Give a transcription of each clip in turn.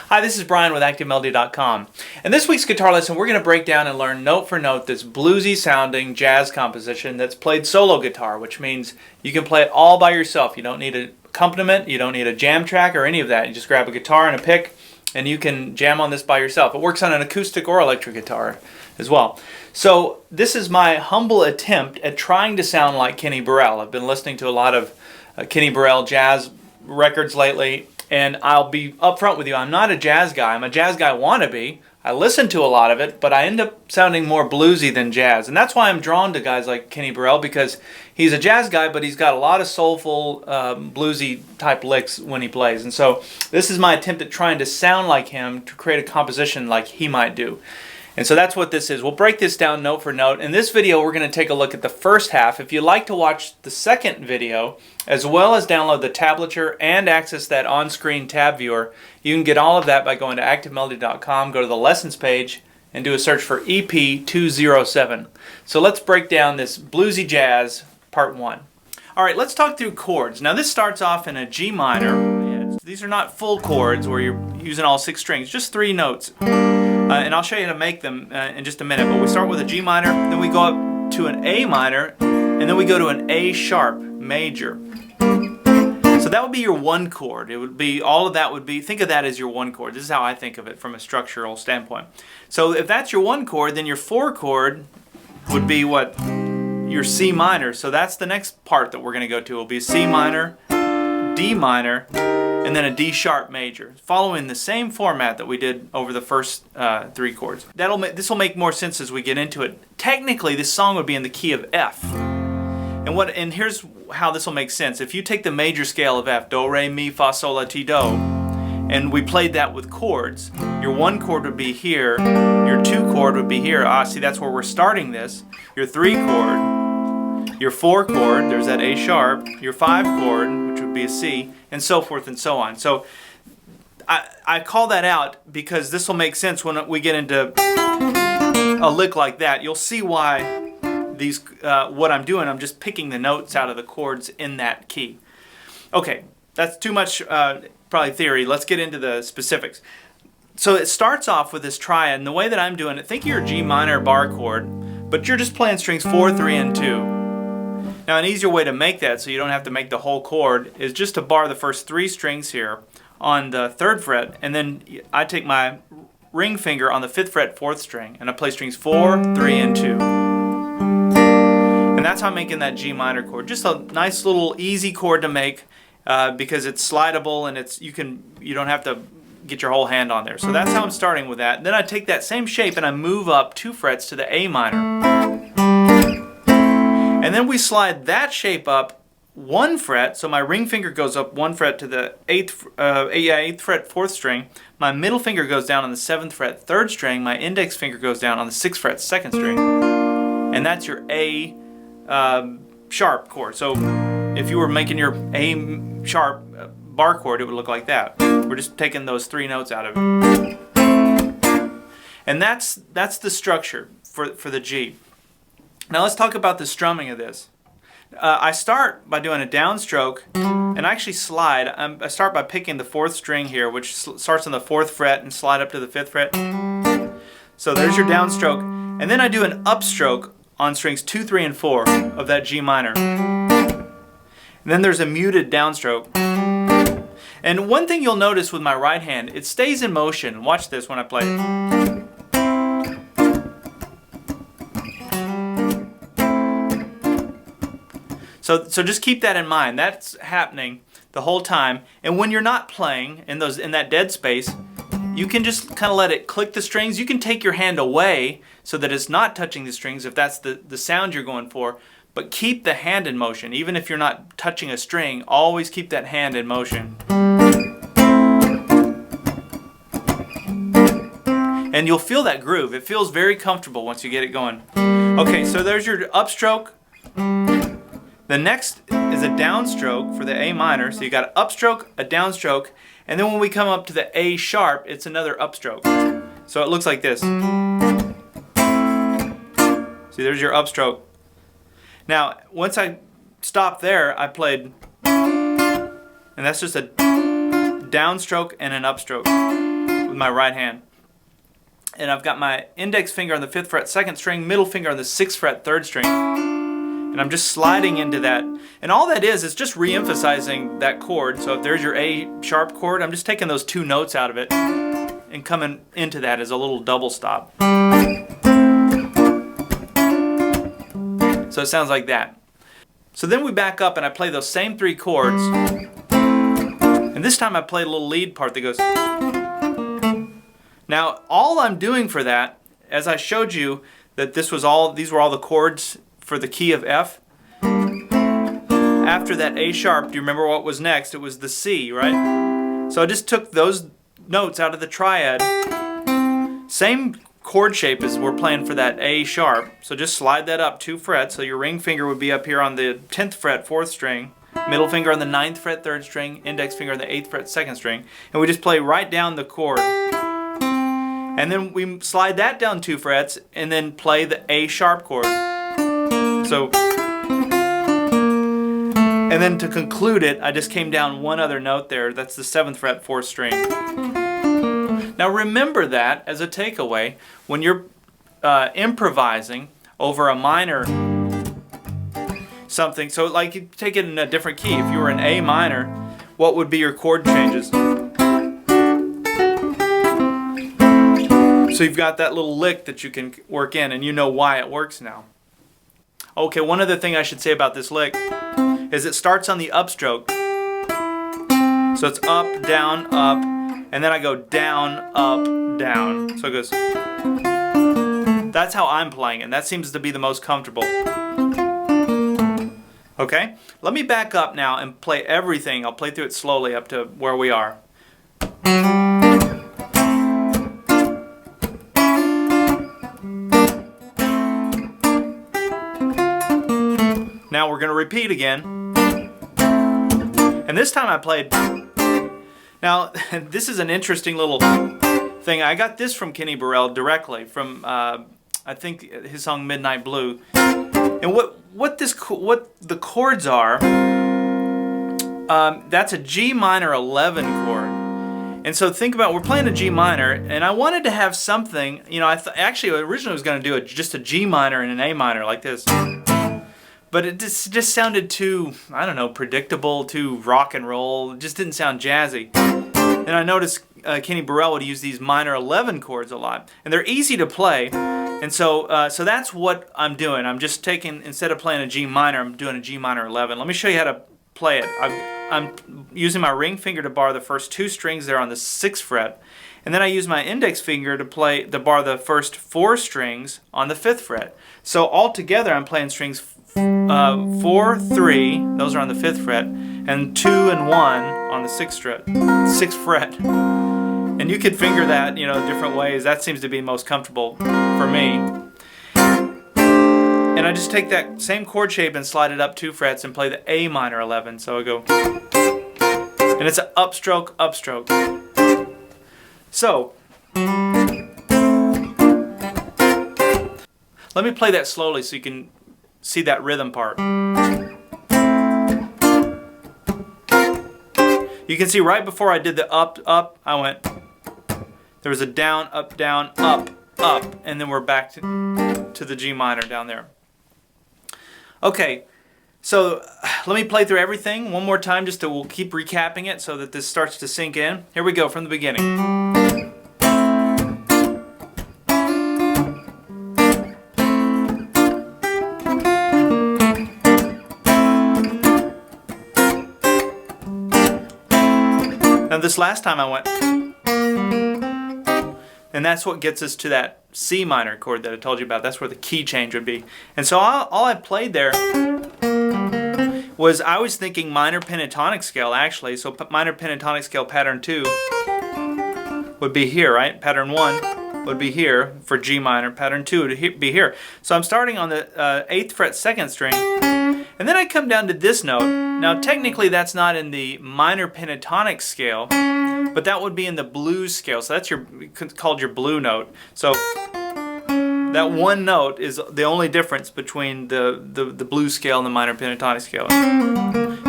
Hi, this is Brian with ActiveMelody.com. In this week's guitar lesson, we're going to break down and learn note for note this bluesy sounding jazz composition that's played solo guitar, which means you can play it all by yourself. You don't need an accompaniment, you don't need a jam track or any of that. You just grab a guitar and a pick and you can jam on this by yourself. It works on an acoustic or electric guitar as well. So this is my humble attempt at trying to sound like Kenny Burrell. I've been listening to a lot of Kenny Burrell jazz records lately. And I'll be upfront with you, I'm not a jazz guy. I'm a jazz guy wannabe. I listen to a lot of it, but I end up sounding more bluesy than jazz. And that's why I'm drawn to guys like Kenny Burrell, because he's a jazz guy, but he's got a lot of soulful, bluesy type licks when he plays. And so this is my attempt at trying to sound like him, to create a composition like he might do. And so that's what this is. We'll break this down note for note. In this video, we're going to take a look at the first half. If you'd like to watch the second video, as well as download the tablature and access that on-screen tab viewer, you can get all of that by going to ActiveMelody.com, go to the lessons page, and do a search for EP207. So let's break down this bluesy jazz part 1. All right, let's talk through chords. Now this starts off in a G minor. These are not full chords where you're using all 6 strings, just 3 notes. And I'll show you how to make them in just a minute. But we start with a G minor, then we go up to an A minor, and then we go to an A sharp major. So that would be your 1 chord. It would be, all of that would be, think of that as your 1 chord. This is how I think of it from a structural standpoint. So if that's your 1 chord, then your 4 chord would be what? Your C minor. So that's the next part that we're going to go to. It'll be C minor, D minor, and then a D sharp major, following the same format that we did over the first 3 chords. This will make more sense as we get into it. Technically, this song would be in the key of F. And here's how this will make sense. If you take the major scale of F, do, re, mi, fa, sol, la, ti, do, and we played that with chords, your 1 chord would be here, your 2 chord would be here. See, that's where we're starting this. Your 3 chord, your 4 chord, there's that A sharp, your 5 chord, which would be a C, and so forth and so on. So I call that out because this will make sense when we get into a lick like that. You'll see why what I'm doing, I'm just picking the notes out of the chords in that key. Okay, that's too much probably theory. Let's get into the specifics. So it starts off with this triad, and the way that I'm doing it, think of your G minor bar chord, but you're just playing strings 4, 3, and 2. Now an easier way to make that, so you don't have to make the whole chord, is just to bar the first 3 strings here on the 3rd fret, and then I take my ring finger on the 5th fret 4th string, and I play strings 4, 3, and 2. And that's how I'm making that G minor chord. Just a nice little easy chord to make because it's slidable and you don't have to get your whole hand on there. So that's how I'm starting with that. Then I take that same shape and I move up 2 frets to the A minor. And then we slide that shape up 1 fret, so my ring finger goes up 1 fret to the 8th fret 4th string, my middle finger goes down on the 7th fret 3rd string, my index finger goes down on the 6th fret 2nd string. And that's your A sharp chord. So if you were making your A sharp bar chord, it would look like that. We're just taking those 3 notes out of it. And that's the structure for the G. Now let's talk about the strumming of this. I start by doing a downstroke, and I actually slide. I start by picking the 4th string here, which starts on the 4th fret and slide up to the 5th fret. So there's your downstroke. And then I do an upstroke on strings 2, 3, and 4 of that G minor. And then there's a muted downstroke. And one thing you'll notice with my right hand, it stays in motion. Watch this when I play it. So just keep that in mind. That's happening the whole time. And when you're not playing in that dead space, you can just kind of let it click the strings. You can take your hand away so that it's not touching the strings if that's the sound you're going for. But keep the hand in motion. Even if you're not touching a string, always keep that hand in motion. And you'll feel that groove. It feels very comfortable once you get it going. Okay, so there's your upstroke. The next is a downstroke for the A minor. So you got an upstroke, a downstroke, and then when we come up to the A sharp, it's another upstroke. So it looks like this. See, there's your upstroke. Now, once I stopped there, I played, and that's just a downstroke and an upstroke with my right hand. And I've got my index finger on the 5th fret 2nd string, middle finger on the 6th fret 3rd string. And I'm just sliding into that. And all that is just re-emphasizing that chord. So if there's your A sharp chord, I'm just taking those 2 notes out of it and coming into that as a little double stop. So it sounds like that. So then we back up and I play those same 3 chords. And this time I play a little lead part that goes. Now all I'm doing for that, as I showed you that these were all the chords for the key of F. After that A sharp, do you remember what was next? It was the C, right? So I just took those notes out of the triad. Same chord shape as we're playing for that A sharp. So just slide that up 2 frets. So your ring finger would be up here on the 10th fret 4th string, middle finger on the 9th fret 3rd string, index finger on the 8th fret 2nd string, and we just play right down the chord. And then we slide that down 2 frets and then play the A sharp chord. So, and then to conclude it, I just came down 1 other note there. That's the 7th fret 4th string. Now remember that as a takeaway when you're improvising over a minor something. So like you take it in a different key. If you were in A minor, what would be your chord changes? So you've got that little lick that you can work in, and you know why it works now. Okay, one other thing I should say about this lick is it starts on the upstroke. So it's up, down, up, and then I go down, up, down. So it goes. That's how I'm playing it, and that seems to be the most comfortable. Okay, let me back up now and play everything. I'll play through it slowly up to where we are. Now we're going to repeat again. And this time I played. Now, this is an interesting little thing. I got this from Kenny Burrell directly from, I think, his song Midnight Blue. And what the chords are, that's a G minor 11 chord. And so think about, we're playing a G minor, and I wanted to have something, you know, actually originally was going to do just a G minor and an A minor like this. But it just sounded too, I don't know, predictable, too rock and roll. It just didn't sound jazzy. And I noticed Kenny Burrell would use these minor 11 chords a lot. And they're easy to play. And so that's what I'm doing. I'm just taking, instead of playing a G minor, I'm doing a G minor 11. Let me show you how to play it. I'm using my ring finger to bar the first 2 strings there on the 6th fret. And then I use my index finger to bar the first 4 strings on the 5th fret. So all together I'm playing strings 4, 3, those are on the 5th fret, and 2 and 1 on the 6th fret. And you could finger that, you know, different ways. That seems to be most comfortable for me. And I just take that same chord shape and slide it up 2 frets and play the A minor 11. So I go, and it's an upstroke, upstroke. So, let me play that slowly so you can see that rhythm part. You can see right before I did the up, up, I went, there was a down, up, and then we're back to the G minor down there. Okay, So let me play through everything one more time just to we'll keep recapping it so that this starts to sink in. Here we go from the beginning. Now this last time I went, and that's what gets us to that C minor chord that I told you about. That's where the key change would be. And so all I played there was I was thinking minor pentatonic scale actually. So minor pentatonic scale pattern 2 would be here, right? Pattern 1 would be here for G minor. Pattern 2 would be here. So I'm starting on the 8th fret 2nd string, and then I come down to this note. Now technically that's not in the minor pentatonic scale, but that would be in the blues scale. So that's called your blue note. So that one note is the only difference between the blues scale and the minor pentatonic scale.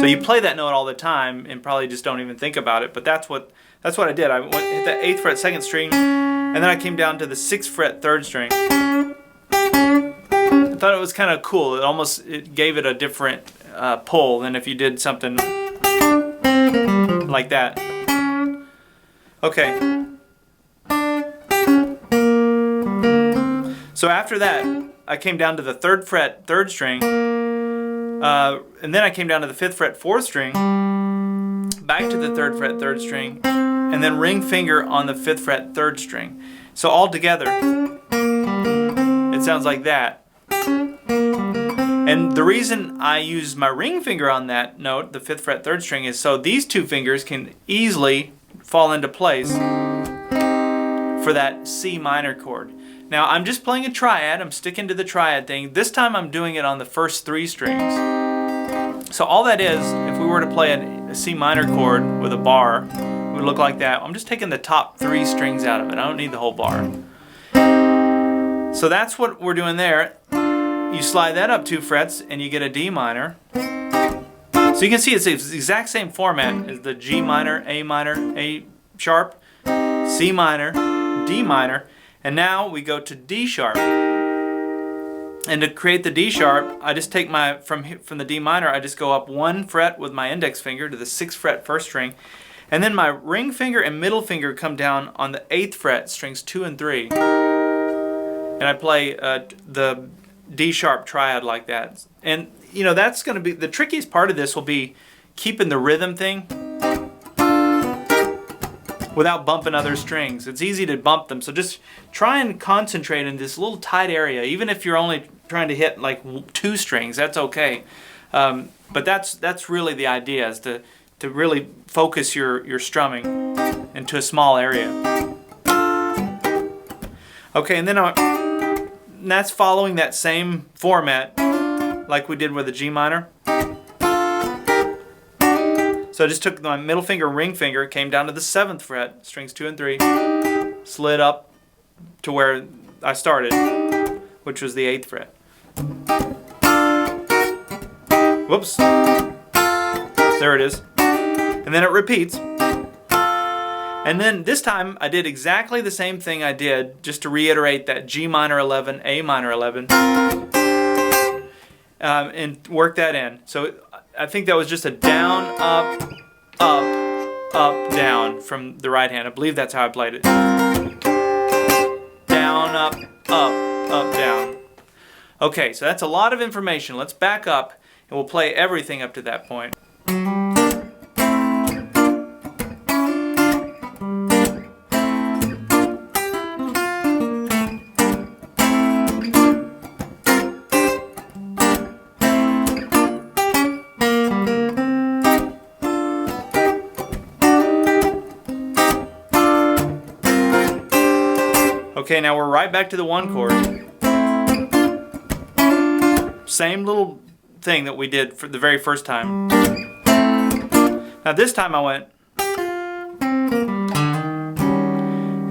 So you play that note all the time and probably just don't even think about it, but that's what I did. I hit the 8th fret 2nd string, and then I came down to the 6th fret 3rd string. I thought it was kind of cool. It gave it a different pull than if you did something like that. Okay. So after that, I came down to the 3rd fret 3rd string, and then I came down to the 5th fret 4th string, back to the 3rd fret 3rd string, and then ring finger on the 5th fret 3rd string. So all together, it sounds like that. And the reason I use my ring finger on that note, the 5th fret 3rd string, is so these two fingers can easily fall into place for that C minor chord. Now I'm just playing a triad, I'm sticking to the triad thing. This time I'm doing it on the first 3 strings. So all that is, if we were to play a C minor chord with a bar, it would look like that. I'm just taking the top 3 strings out of it. I don't need the whole bar. So that's what we're doing there. You slide that up 2 frets and you get a D minor. So you can see it's the exact same format as the G minor, A sharp, C minor, D minor, and now we go to D sharp. And to create the D sharp, I just take from the D minor, I just go up 1 fret with my index finger to the 6th fret 1st string, and then my ring finger and middle finger come down on the 8th fret, strings 2 and 3, and I play the D sharp triad like that. And you know, that's going to be the trickiest part of this, will be keeping the rhythm thing without bumping other strings. It's easy to bump them, so just try and concentrate in this little tight area. Even if you're only trying to hit like 2 strings, that's okay. But that's really the idea, is to really focus your strumming into a small area. Okay, and then that's following that same format like we did with the G minor. So I just took my middle finger, ring finger, came down to the 7th fret, strings 2 and 3, slid up to where I started, which was the 8th fret. Whoops. There it is. And then it repeats. And then this time I did exactly the same thing I did, just to reiterate that G minor 11, A minor 11, and work that in. So I think that was just a down, up, up, up, down from the right hand. I believe that's how I played it. Down, up, down. Okay, so that's a lot of information. Let's back up and we'll play everything up to that point. Okay, now we're right back to the 1 chord. Same little thing that we did for the very first time. Now this time I went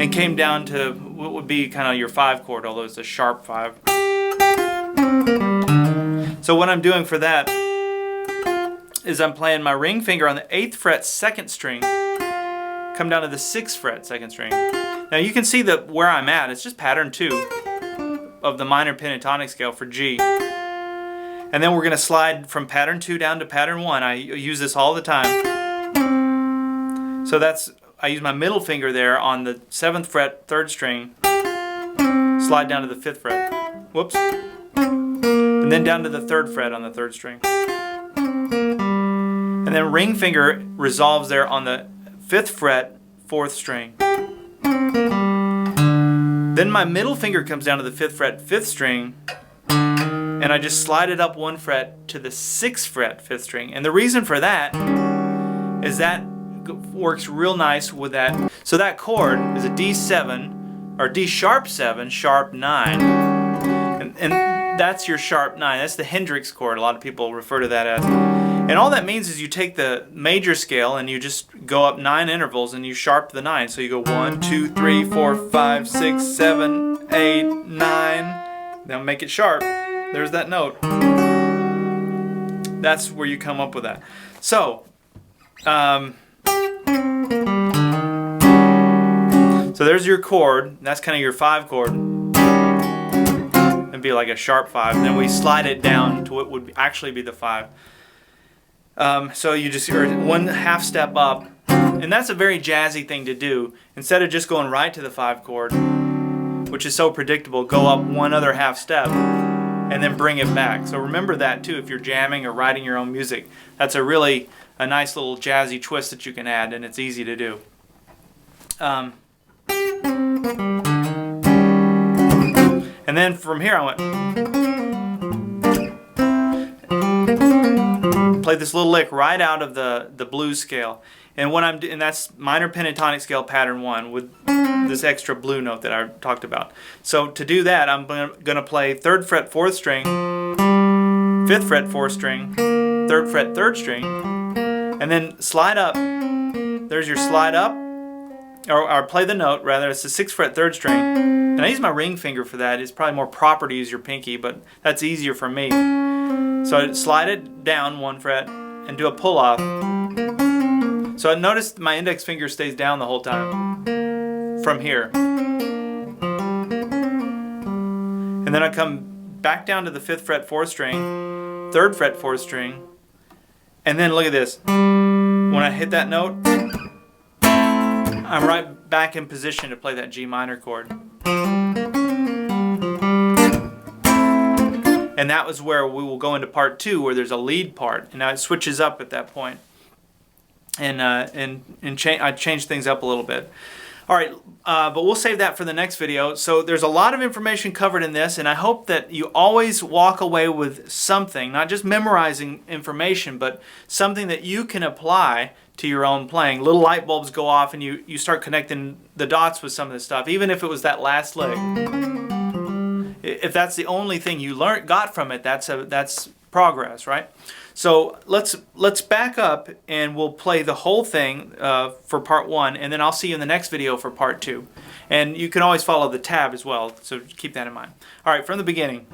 and came down to what would be kind of your 5 chord, although it's a sharp 5. So what I'm doing for that is I'm playing my ring finger on the 8th fret 2nd string, come down to the 6th fret 2nd string. Now you can see that where I'm at, it's just pattern 2 of the minor pentatonic scale for G. And then we're going to slide from pattern 2 down to pattern 1. I use this all the time. So I use my middle finger there on the 7th fret, 3rd string, slide down to the 5th fret. Whoops. And then down to the 3rd fret on the 3rd string. And then ring finger resolves there on the 5th fret, 4th string. Then my middle finger comes down to the 5th fret, 5th string, and I just slide it up 1 fret to the 6th fret, 5th string. And the reason for that is that works real nice with that. So that chord is a D7, or D sharp 7, sharp 9. And that's your sharp 9. That's the Hendrix chord. A lot of people refer to that as. And all that means is you take the major scale and you just go up 9 intervals and you sharp the 9. So you go 1, 2, 3, 4, 5, 6, 7, 8, 9. Now make it sharp. There's that note. That's where you come up with that. So, so there's your chord. That's kind of your 5 chord. It'd be like a sharp 5. And then we slide it down to what would actually be the 5. So you just are 1/2 step up. And that's a very jazzy thing to do. Instead of just going right to the 5 chord, which is so predictable, go up 1 other 1/2 step and then bring it back. So remember that too if you're jamming or writing your own music. That's a nice little jazzy twist that you can add, and it's easy to do. And then from here I went, play this little lick right out of the blues scale. And and that's minor pentatonic scale pattern 1 with this extra blue note that I talked about. So to do that, I'm going to play 3rd fret 4th string, 5th fret 4th string, 3rd fret 3rd string, and then slide up. There's your slide up, or play the note rather. It's the 6th fret 3rd string, and I use my ring finger for that. It's probably more proper to use your pinky, but that's easier for me. So I slide it down 1 fret and do a pull off. So I notice my index finger stays down the whole time from here. And then I come back down to the 5th fret 4th string, 3rd fret 4th string, and then look at this. When I hit that note, I'm right back in position to play that G minor chord. And that was where we will go into part 2, where there's a lead part. And now it switches up at that point. And I changed things up a little bit. All right, but we'll save that for the next video. So there's a lot of information covered in this, and I hope that you always walk away with something, not just memorizing information, but something that you can apply to your own playing. Little light bulbs go off and you start connecting the dots with some of this stuff, even if it was that last lick. If that's the only thing you got from it, that's progress, right? So let's back up and we'll play the whole thing for part 1, and then I'll see you in the next video for part 2. And you can always follow the tab as well, so keep that in mind. All right, from the beginning.